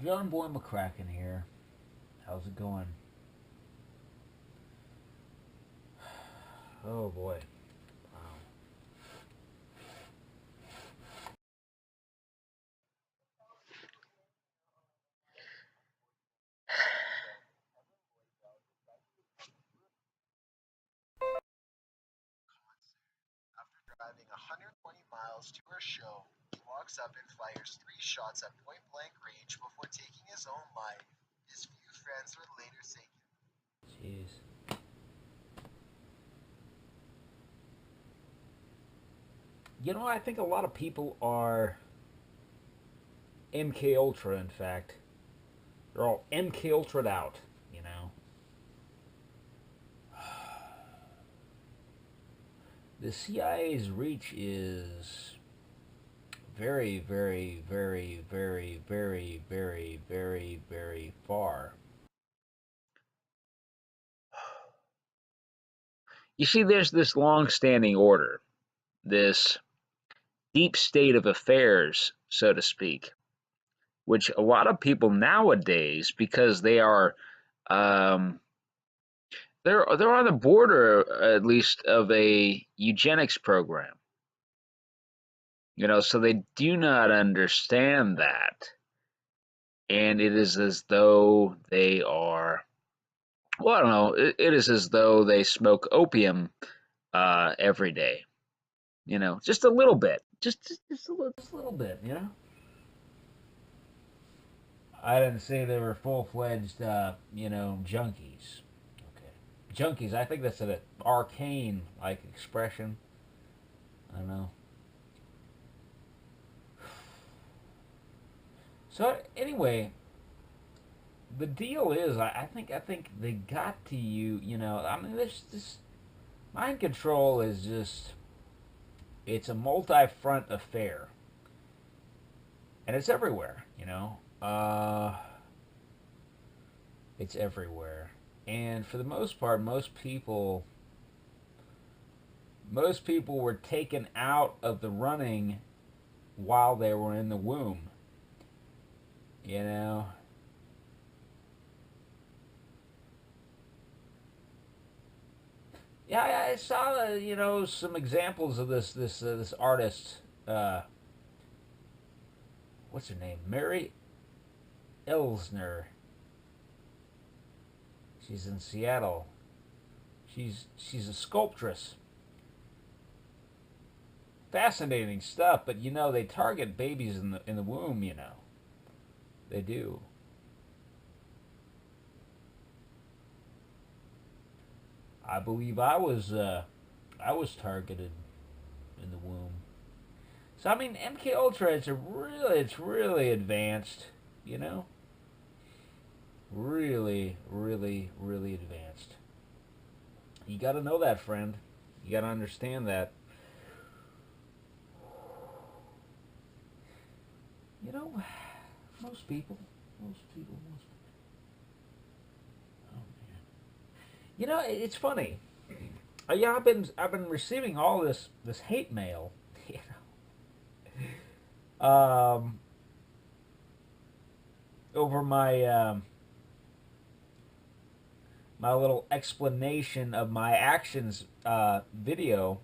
Young boy McCracken here. How's it going? Oh boy. Wow. After driving 120 miles to her show, he walks up and fires three shots at point blank range before taking his own life. His few friends would later say, Jeez. I think a lot of people are MK Ultra. In fact, they're all MK Ultra'd out. You know, the CIA's reach is very, very, very, very, very, very, very, very far. You see, there's this long-standing order, this deep state of affairs, so to speak, which a lot of people nowadays, because they are um, they're on the border, at least, of a eugenics program. So they do not understand that, and it is as though they are. Well, I don't know. It is as though they smoke opium every day. Just a little bit, Just a little bit. I didn't say they were full fledged, junkies. Okay, junkies. I think that's an arcane like expression. I don't know. So anyway, the deal is, I think they got to you. I mean, this mind control is just it's a multi-front affair, and it's everywhere. It's everywhere, and for the most part, most people were taken out of the running while they were in the womb. You know, yeah, I saw some examples of this artist. Uh, what's her name? Mary Elsner. She's in Seattle. She's a sculptress. Fascinating stuff, but they target babies in the womb. They do. I believe I was targeted in the womb. So I mean, MK Ultra it's really advanced. You know, really, really, really advanced. You got to know that, friend. You got to understand that. You know, most people, most. Oh man. It's funny. Yeah, I've been receiving all this hate mail. You know, over my little explanation of my actions video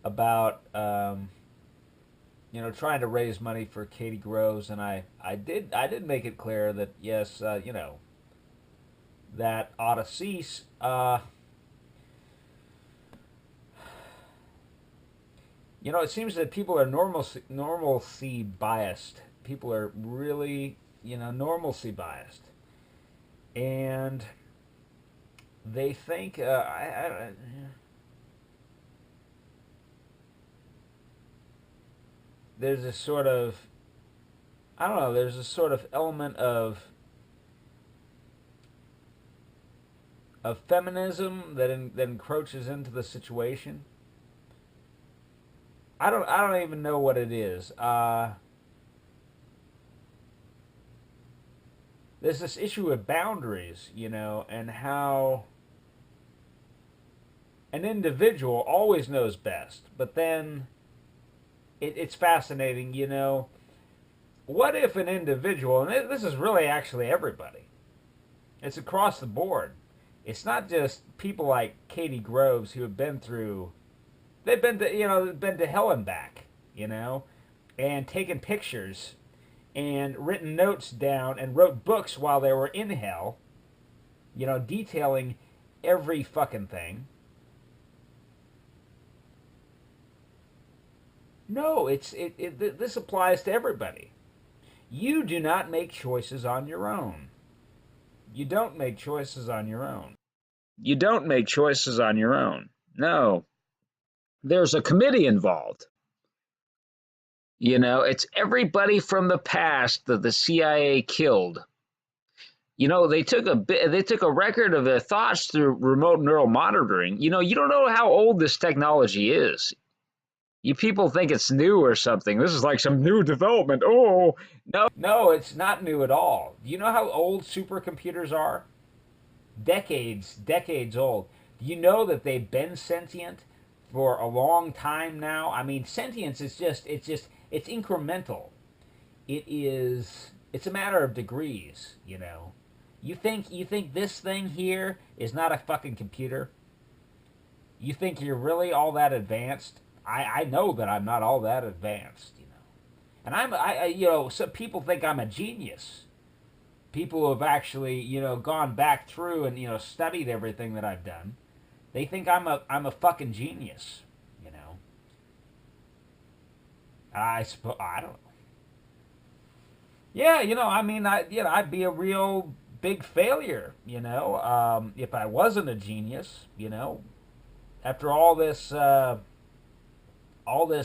about trying to raise money for Katy Groves, and I did make it clear that yes, that ought to cease. It seems that people are normalcy biased. People are really normalcy biased, and they think there's a sort of I don't know. There's a sort of element of feminism that encroaches into the situation. I don't even know what it is. There's this issue of boundaries, and how an individual always knows best. But then it's fascinating, what if an individual, and this is really actually everybody, it's across the board. It's not just people like Katy Groves who have been through, they've been to, been to hell and back, and taken pictures and written notes down and wrote books while they were in hell, detailing every fucking thing. No, this applies to everybody. You do not make choices on your own. You don't make choices on your own. You don't make choices on your own. No, there's a committee involved. It's everybody from the past that the CIA killed. They took a record of their thoughts through remote neural monitoring. You don't know how old this technology is. You people think it's new or something. This is like some new development. Oh, no. No, it's not new at all. Do you know how old supercomputers are? Decades old. Do you know that they've been sentient for a long time now? I mean, sentience is it's incremental. It's a matter of degrees, You think this thing here is not a fucking computer? You think you're really all that advanced? I know that I'm not all that advanced. And some people think I'm a genius. People who have actually, gone back through and, studied everything that I've done. They think I'm a fucking genius, I suppose, I don't know. Yeah, I'd be a real big failure, if I wasn't a genius, After all this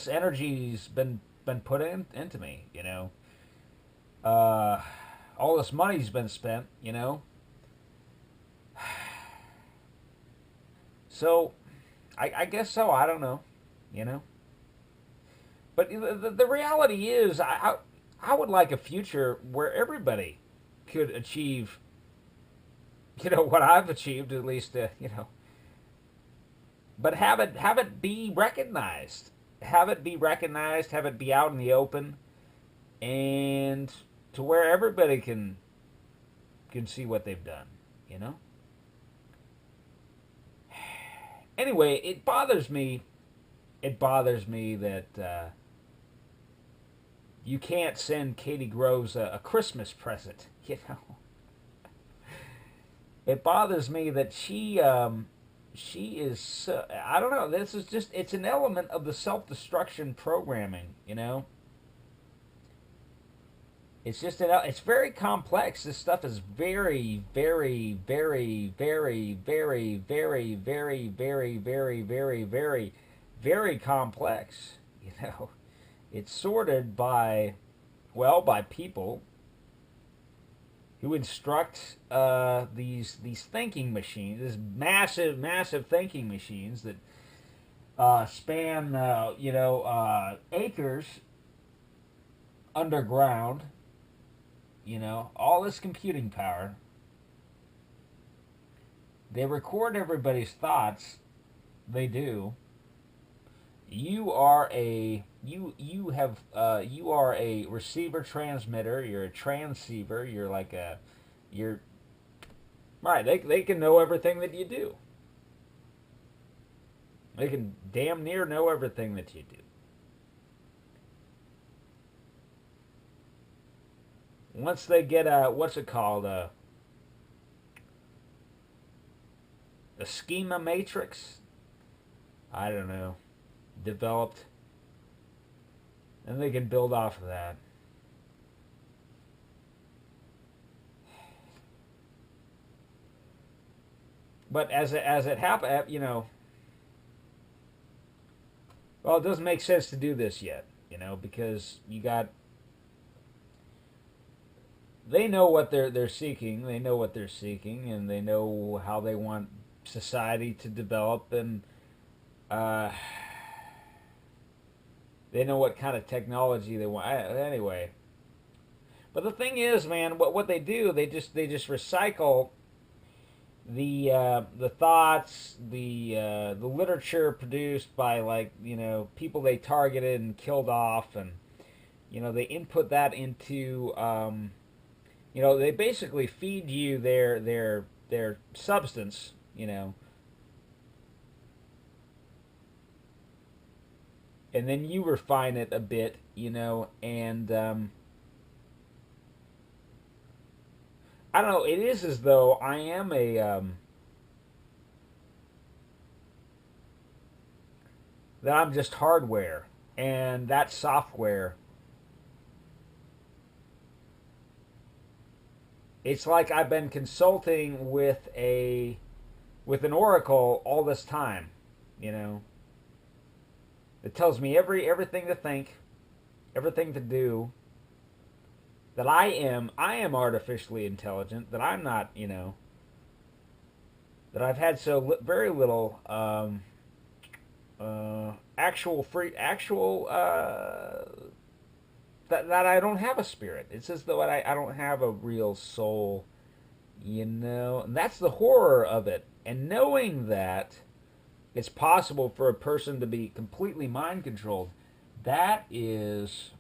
energy's been put into me, all this money's been spent, So, I guess so. I don't know, But the reality is, I would like a future where everybody could achieve, what I've achieved, at least, But have it be recognized. Have it be recognized. Have it be out in the open, and to where everybody can see what they've done. Anyway, it bothers me. It bothers me that you can't send Katy Groves a Christmas present. It bothers me that she is. I don't know. This is just. It's an element of the self-destruction programming. It's just it's very complex. This stuff is very, very, very, very, very, very, very, very, very, very, very, very complex. It's sorted by people who instruct these thinking machines, these massive thinking machines that span acres underground. All this computing power. They record everybody's thoughts. They do. You are a receiver transmitter. You're a transceiver. You're right. They can know everything that you do. They can damn near know everything that you do. Once they get what's it called, a schema matrix, I don't know, developed, and they can build off of that. But as it happened, well, it doesn't make sense to do this yet, because they know what they're seeking. They know what they're seeking, and they know how they want society to develop, and they know what kind of technology they want. Anyway, but the thing is, man, what they do, they just recycle the thoughts, the literature produced by people they targeted and killed off, and They input that into, they basically feed you their substance, and then you refine it a bit, and I don't know. It is as though I am that I'm just hardware, and that software. It's like I've been consulting with an oracle all this time, you know. It tells me everything to think, everything to do. That I am artificially intelligent. That I'm not, That I've had very little actual that I don't have a spirit. It's as though I don't have a real soul, And that's the horror of it. And knowing that it's possible for a person to be completely mind controlled, that is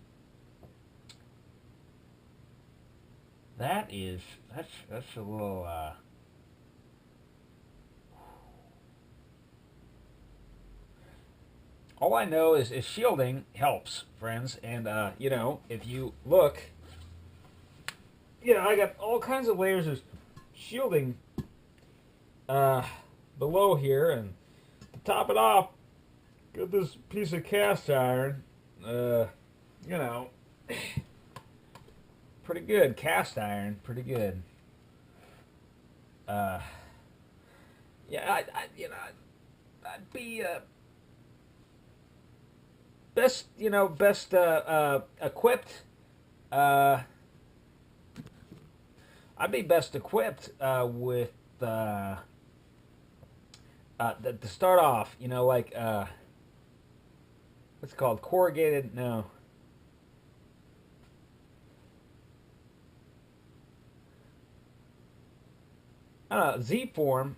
that's a little all I know is shielding helps, friends. And if you look, I got all kinds of layers of shielding uh, below here, and to top it off, got this piece of cast iron. You know, pretty good cast iron, pretty good. Uh, yeah, I'd be best equipped. Uh, I'd be best equipped with to start off. What's it called, corrugated? No, I don't know. Z form.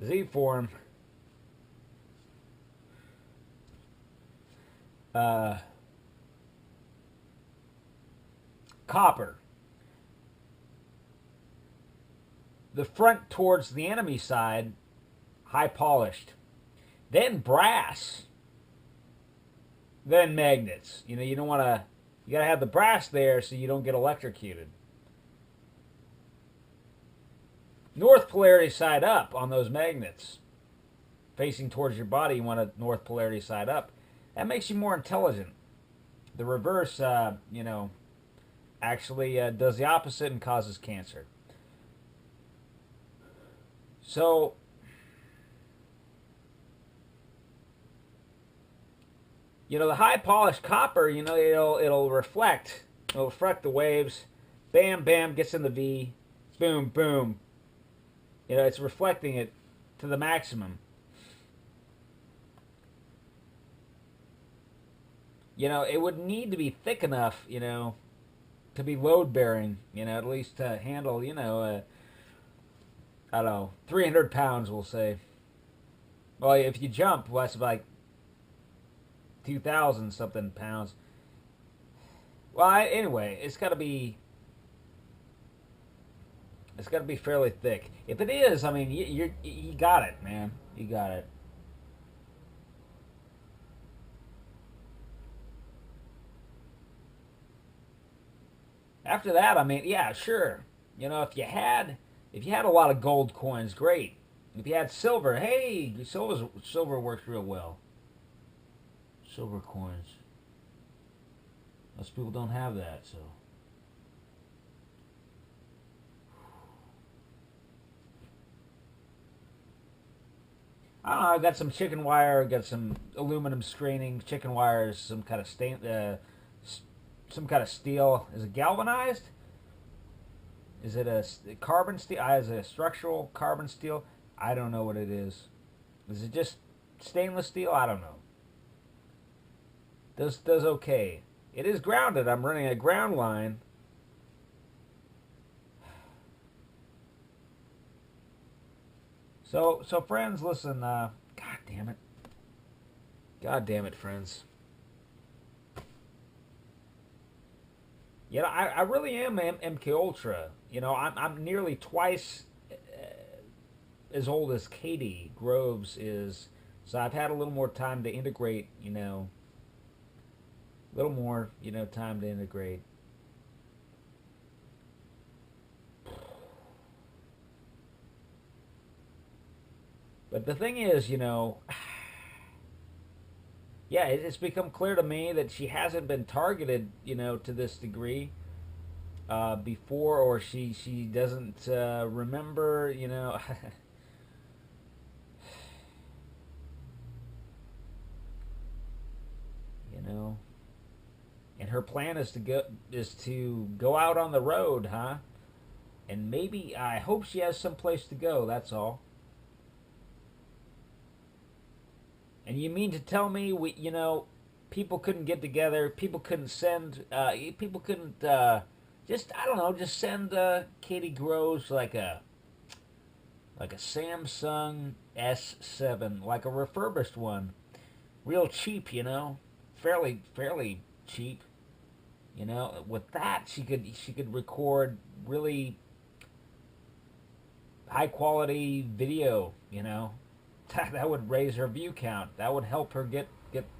Z form. Uh, Copper. The front towards the enemy side, high polished. Then brass. Then magnets. You don't want to. You got to have the brass there so you don't get electrocuted. North polarity side up on those magnets. Facing towards your body, you want a north polarity side up. That makes you more intelligent. The reverse, actually does the opposite and causes cancer. So, the high polished copper, it'll reflect. It'll reflect the waves. Bam, bam, gets in the V. Boom, boom. It's reflecting it to the maximum. It would need to be thick enough, to be load bearing, at least to handle, I don't know, 300 pounds, we'll say. Well, if you jump, well, that's like 2,000 something pounds. Well, anyway, it's got to be fairly thick. If it is, I mean, you got it, man. You got it. After that, I mean, yeah, sure. If you had a lot of gold coins, great. If you had silver, hey, silver works real well. Silver coins. Most people don't have that, so. I don't know. I got some chicken wire. Got some aluminum screening. Chicken wire is some kind of some kind of steel. Is it galvanized? Is it a carbon steel? Is it a structural carbon steel? I don't know what it is. Is it just stainless steel? I don't know. Does okay. It is grounded. I'm running a ground line. So friends, listen. God damn it. God damn it, friends. You know, I really am MK Ultra. You know, I'm nearly twice as old as Katy Groves is, so I've had a little more time to integrate. You know, a little more. You know, time to integrate. But the thing is, you know, yeah, it's become clear to me that she hasn't been targeted, you know, to this degree before, or she doesn't remember, you know. You know, and her plan is to go out on the road, huh? And maybe I hope she has some place to go. That's all. And you mean to tell me you know, people couldn't get together, people couldn't send, people couldn't just I don't know, just send Katy Groves like a Samsung S7, like a refurbished one, real cheap, you know, fairly cheap, you know. With that, she could record really high quality video, you know. That would raise her view count. That would help her get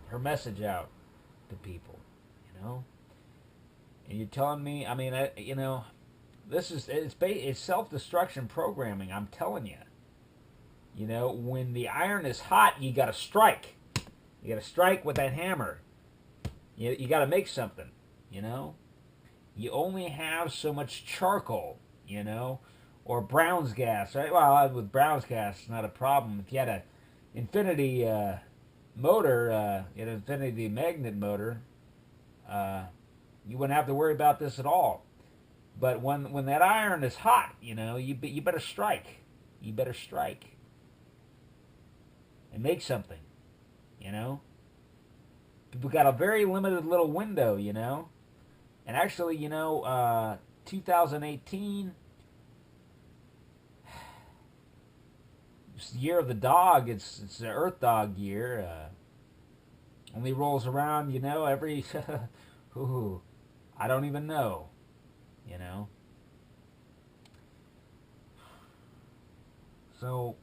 her message out to people, you know. And you're telling me, I mean, you know, this is it's self destruction programming. I'm telling you. You know, when the iron is hot, you got to strike. You got to strike with that hammer. You got to make something. You know, you only have so much charcoal. You know, or Brown's gas, right? Well, with Brown's gas, it's not a problem. If you had a infinity motor, an infinity magnet motor, uh, you wouldn't have to worry about this at all. But when that iron is hot, you know, you better strike. You better strike and make something. You know, people got a very limited little window. You know, and actually, you know, 2018. It's the year of the dog. It's the Earth Dog year. Only rolls around, you know, every. Ooh, I don't even know. You know. So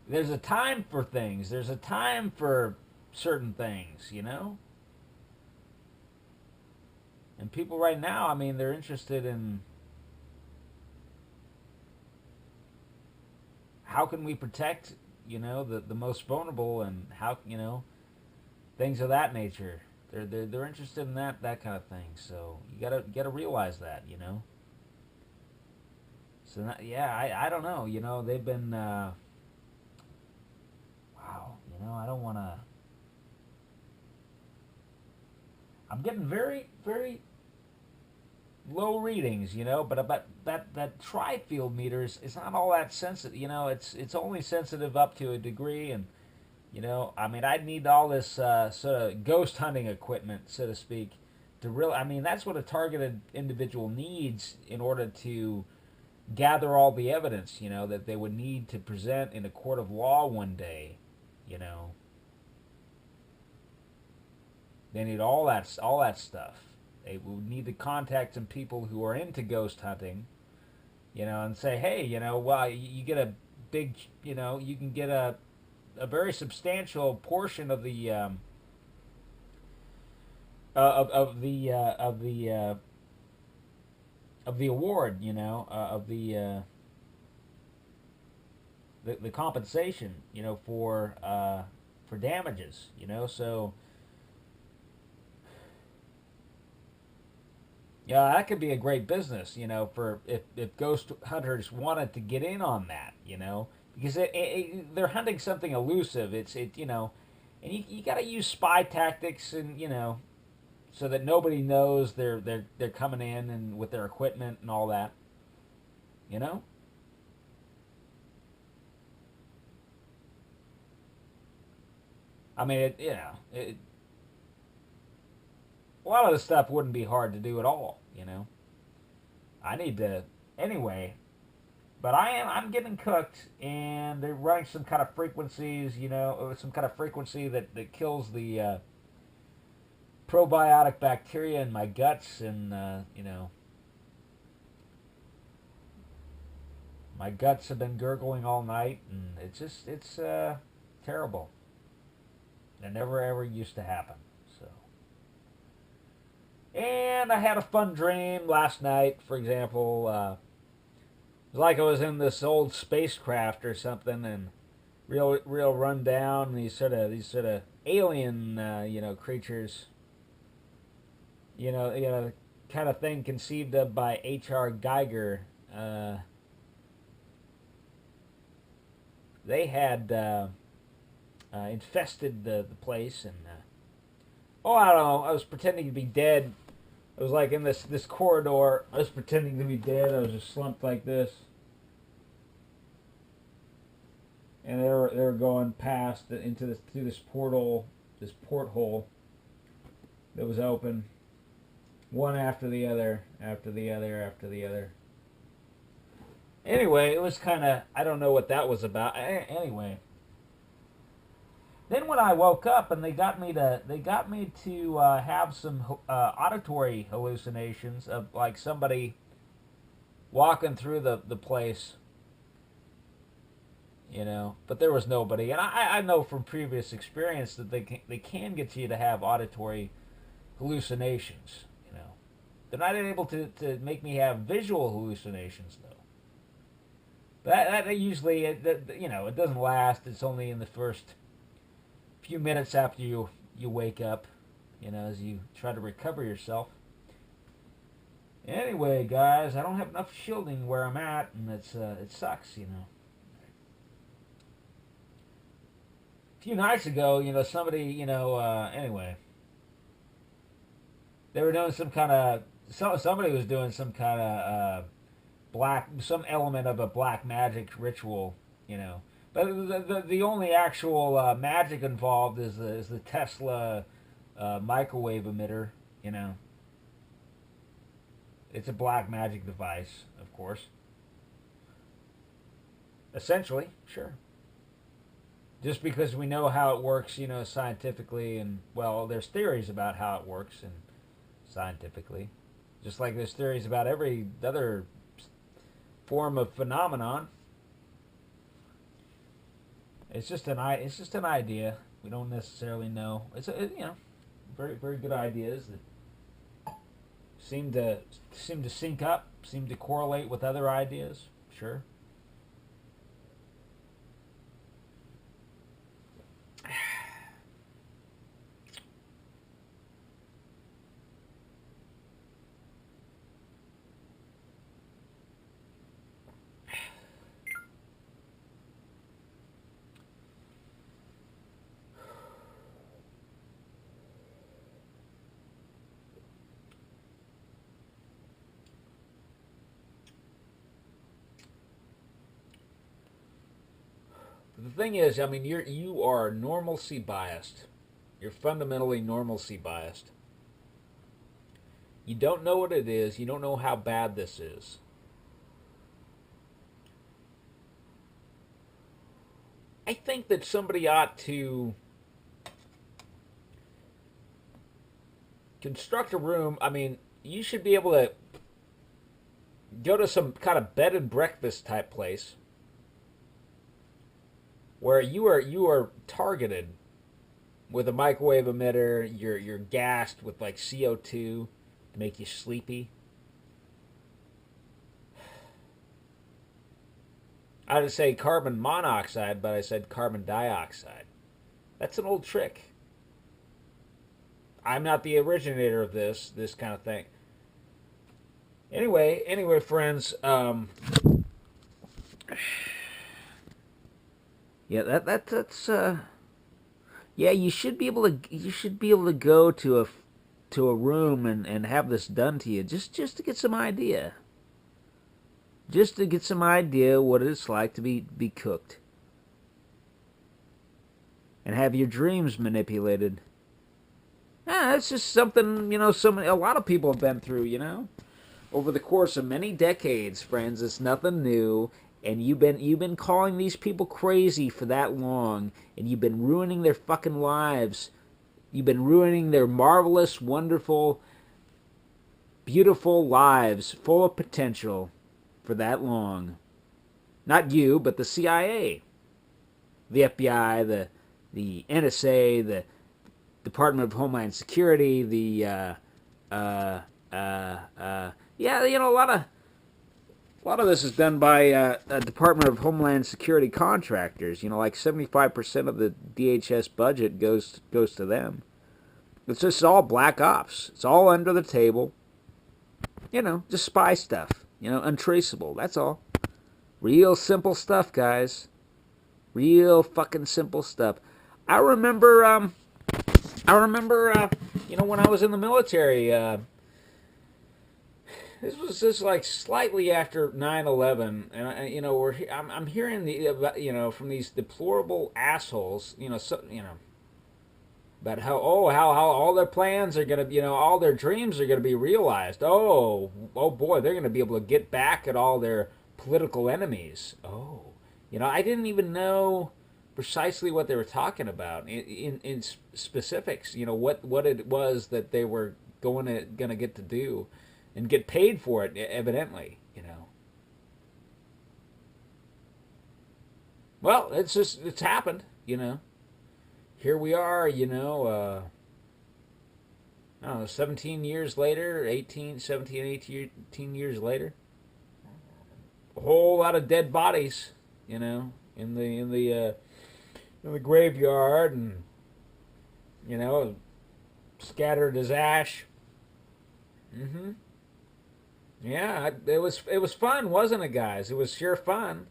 there's a time for things. There's a time for certain things. You know. And people right now, I mean, they're interested in how can we protect, you know, the most vulnerable, and how, you know, things of that nature. They're interested in that kind of thing. So you gotta realize that, you know. So that, yeah, I don't know. You know, they've been wow. You know, I don't want to. I'm getting very low readings. You know, but that tri-field meter is not all that sensitive. You know, it's only sensitive up to a degree, and you know, I mean, I'd need all this sort of ghost hunting equipment, so to speak, to really. I mean, that's what a targeted individual needs in order to gather all the evidence, you know, that they would need to present in a court of law one day. You know, they need all that stuff. They would need to contact some people who are into ghost hunting, you know, and say, hey, you know, well, you get a big, you know, you can get a very substantial portion of the of the award, you know, of the compensation, you know, for damages, you know. So yeah, that could be a great business, you know, for if ghost hunters wanted to get in on that, you know, because they're hunting something elusive. You know, and you got to use spy tactics, and you know, so that nobody knows they're coming in and with their equipment and all that, you know. I mean, a lot of the stuff wouldn't be hard to do at all, you know. I need to anyway. But I'm getting cooked, and they're running some kind of frequencies, some kind of frequency that kills the probiotic bacteria in my guts, and my guts have been gurgling all night, and it's terrible. It never ever used to happen. So, and I had a fun dream last night. For example, it was like I was in this old spacecraft or something, and real rundown. These sort of alien creatures. Kind of thing conceived of by H.R. Geiger. They had infested the place, and oh, I don't know. I was pretending to be dead. I was like in this corridor. I was pretending to be dead. I was just slumped like this, and they were going past into this through this porthole that was open, one after the other, after the other, after the other. Anyway, it was kind of, I don't know what that was about. Anyway, then when I woke up and they got me to have some auditory hallucinations of like somebody walking through the place, but there was nobody. And I know from previous experience that they can get you to have auditory hallucinations. They're not able to make me have visual hallucinations though. That usually it doesn't last. It's only in the first few minutes after you wake up, as you try to recover yourself. Anyway, guys, I don't have enough shielding where I'm at, and it sucks. A few nights ago, somebody, anyway, they were doing some kind of somebody was doing some kind of some element of a black magic ritual, But the only actual magic involved is the Tesla microwave emitter. It's a black magic device, of course. Essentially, sure. Just because we know how it works, scientifically, and well, there's theories about how it works and scientifically, just like there's theories about every other form of phenomenon. It's just an idea. We don't necessarily know. Very very good ideas that seem to sync up, seem to correlate with other ideas. Sure. The thing is, I mean, you are normalcy biased. You're fundamentally normalcy biased. You don't know what it is. You don't know how bad this is. I think that somebody ought to construct a room. I mean, you should be able to go to some kind of bed and breakfast type place where you are targeted with a microwave emitter. You're gassed with like CO2 to make you sleepy. I would say carbon monoxide, but I said carbon dioxide. That's an old trick. I'm not the originator of this kind of thing. Anyway, friends. Yeah, that's yeah. You should be able to go to a room and have this done to you just to get some idea. Just to get some idea what it's like to be cooked. And have your dreams manipulated. Yeah, it's just something, a lot of people have been through, over the course of many decades, friends. It's nothing new. and you've been calling these people crazy for that long, and you've been ruining their fucking lives. You've been ruining their marvelous, wonderful, beautiful lives full of potential for that long. Not you, but the CIA, the FBI, the NSA, the Department of Homeland Security, the yeah, a lot of this is done by a Department of Homeland Security contractors. Like 75% of the DHS budget goes to them. It's just all black ops. It's all under the table. Just spy stuff. Untraceable. That's all. Real simple stuff, guys. Real fucking simple stuff. I remember. When I was in the military. This was just like slightly after 9/11, and I'm hearing from these deplorable assholes, about how all their plans are gonna, all their dreams are gonna be realized. Oh boy, they're gonna be able to get back at all their political enemies. I didn't even know precisely what they were talking about in specifics. What it was that they were gonna get to do, and get paid for it. Evidently. Well, it's happened. Here we are, I don't know, 17 years later, 18 years later. A whole lot of dead bodies, in the graveyard, and scattered as ash. Mm-hmm. Yeah, it was fun, wasn't it, guys? It was sure fun.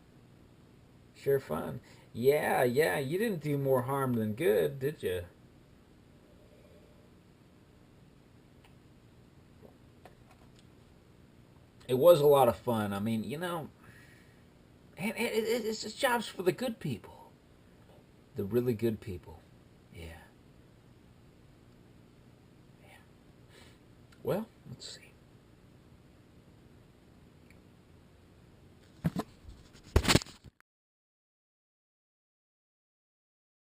Sure fun. Yeah, you didn't do more harm than good, did you? It was a lot of fun. I mean, and it's just jobs for the good people. The really good people. Yeah. Well, let's see.